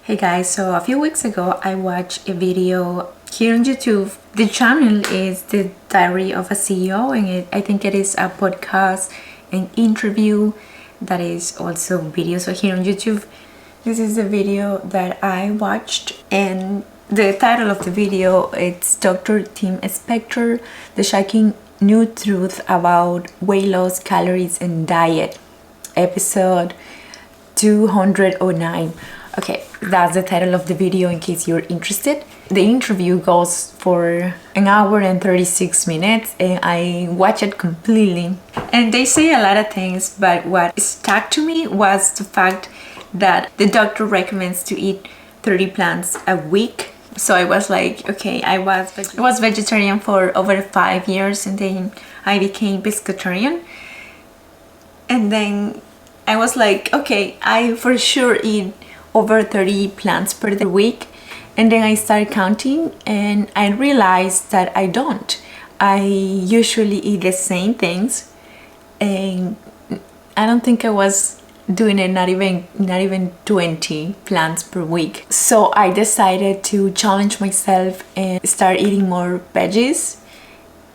Hey guys, so a few weeks ago I watched a video here on YouTube. The channel is The Diary of a CEO, and I think it is a podcast, an interview that is also video. So here on YouTube, this is the video that I watched, and the title of the video it's Dr. Tim Spector, The Shocking New Truth About Weight Loss, Calories and Diet, episode 209. Okay, that's the title of the video in case you're interested. The interview goes for an hour and 36 minutes and I watched it completely. And they say a lot of things, but what stuck to me was the fact that the doctor recommends to eat 30 plants a week. So I was like, okay, I was vegetarian for over 5 years and then I became pescatarian. And then I was like, okay, I for sure eat over 30 plants per week. And then I started counting and I realized that I don't. I usually eat the same things and I don't think I was doing it, not even 20 plants per week. So I decided to challenge myself and start eating more veggies,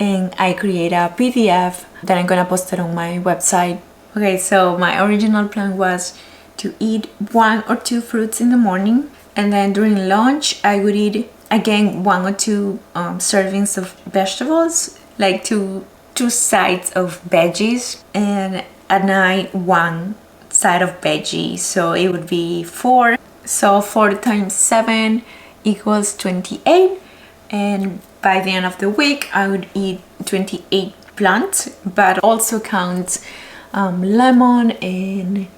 and I create a PDF that I'm gonna post it on my website. Okay, so my original plan was to eat 1 or 2 fruits in the morning, and then during lunch I would eat again 1 or 2 servings of vegetables, like two sides of veggies, and at night 1 side of veggies, so it would be 4. So 4 times 7 equals 28, and by the end of the week I would eat 28 plants, but also count lemon and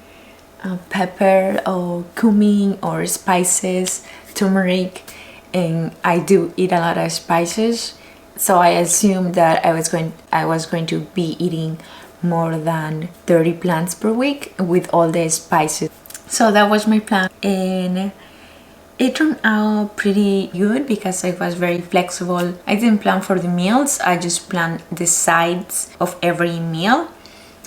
pepper or cumin or spices, turmeric, and I do eat a lot of spices, so I assumed that I was going to be eating more than 30 plants per week with all the spices. So that was my plan, and it turned out pretty good because I was very flexible. I didn't plan for the meals, I just planned the sides of every meal.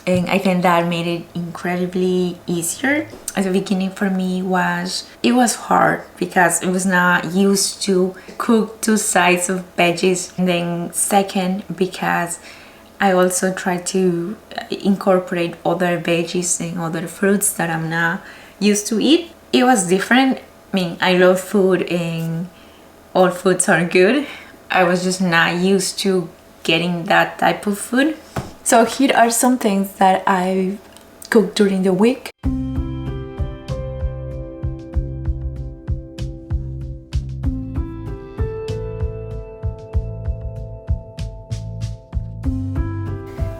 And I think that made it incredibly easier. At the beginning for me it was hard because I was not used to cook 2 sides of veggies. And then second, because I also try to incorporate other veggies and other fruits that I'm not used to eat. It was different. I mean, I love food and all foods are good. I was just not used to getting that type of food. So here are some things that I cook during the week.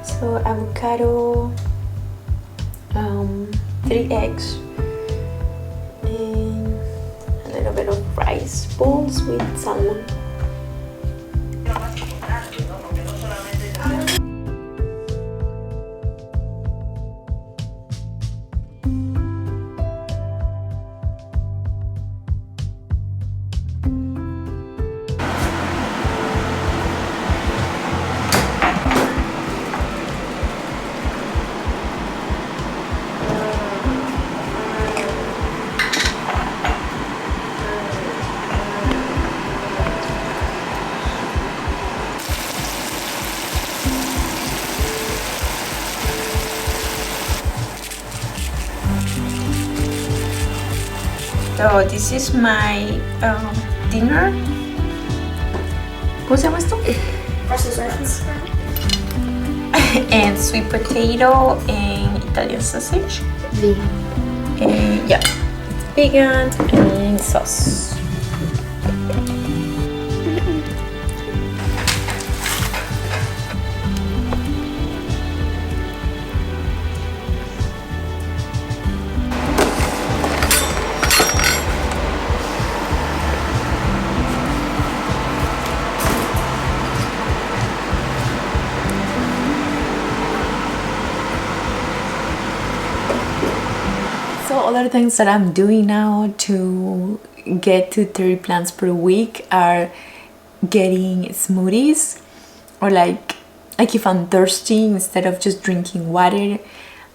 So avocado, 3 eggs, and a little bit of rice balls with salmon. So this is my dinner. ¿Cómo se llama esto? And sweet potato and Italian sausage. Vegan. Yeah, it's vegan and sauce. So other things that I'm doing now to get to 30 plants per week are getting smoothies, or like if I'm thirsty, instead of just drinking water,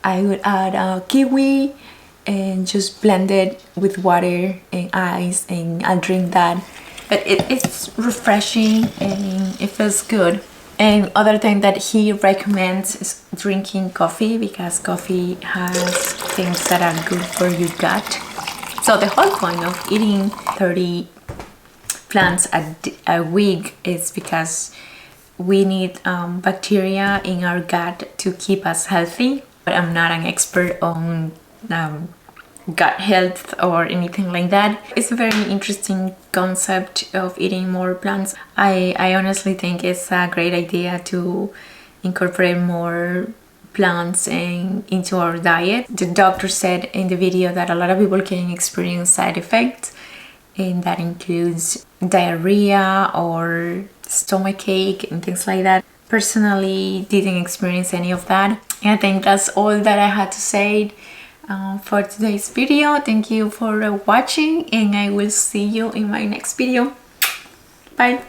I would add kiwi and just blend it with water and ice, and I'll drink that. But it's refreshing and it feels good. And other thing that he recommends is drinking coffee, because coffee has things that are good for your gut. So the whole point of eating 30 plants a week is because we need bacteria in our gut to keep us healthy. But I'm not an expert on gut health or anything like that. It's a very interesting concept of eating more plants. I honestly think it's a great idea to incorporate more plants into our diet. The doctor said in the video that a lot of people can experience side effects, and that includes diarrhea or stomachache and things like that. Personally, didn't experience any of that. And I think that's all that I had to say for today's video. Thank you for watching, and I will see you in my next video. Bye.